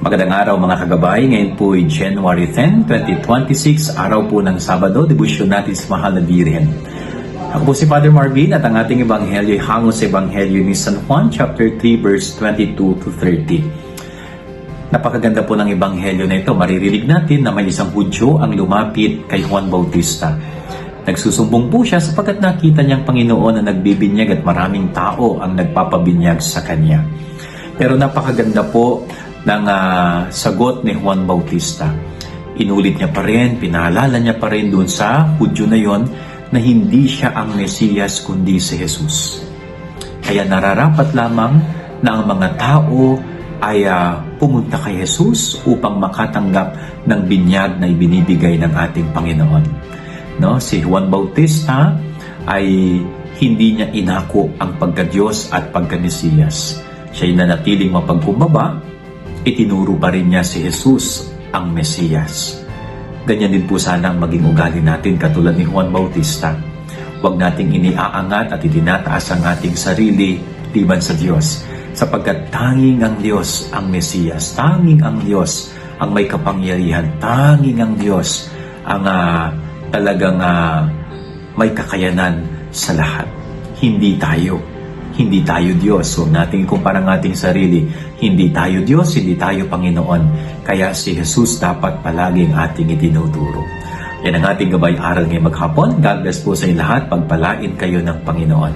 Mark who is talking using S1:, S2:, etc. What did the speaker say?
S1: Magandang araw mga kagabay. Ngayon po ay January 10, 2026, araw po ng Sabado, debusyon natin sa Mahal na Birhen. Ako po si Father Marvin at ang ating ebanghelyo ay hango sa ebanghelyo ni San Juan chapter 3 verse 22 to 30. Napakaganda po ng ebanghelyo na ito. Maririnig natin na may isang Hudyo ang lumapit kay Juan Bautista. Nagsusumbong po siya sapagkat nakita niyang Panginoon na nagbibinyag at maraming tao ang nagpapabinyag sa kanya. Pero napakaganda po ng sagot ni Juan Bautista. Inulit niya pa rin, pinaalala niya pa rin doon sa Hudyo na yon na hindi siya ang Mesiyas kundi si Jesus. Kaya nararapat lamang na ang mga tao ay pumunta kay Jesus upang makatanggap ng binyag na ibinibigay ng ating Panginoon. No? Si Juan Bautista ay hindi niya inako ang pagka-Diyos at pagka-Mesiyas. Siya'y nanatiling mapagkumbaba, itinuro pa rin niya si Jesus ang Mesiyas. Ganyan din po sana ang maging ugali natin katulad ni Juan Bautista. Huwag nating iniaangat at itinataas ang ating sarili liban sa Diyos. Sapagkat tanging ang Diyos ang Mesiyas, tanging ang Diyos ang may kapangyarihan, tanging ang Diyos ang talagang may kakayanan sa lahat. Hindi tayo Diyos. Huwag natin ikumpara ang ating sarili. Hindi tayo Diyos, hindi tayo Panginoon. Kaya si Jesus dapat palaging ating itinuturo. Yan ang ating gabay aral ngayong maghapon. God bless po sa inyo lahat. Pagpalain kayo ng Panginoon.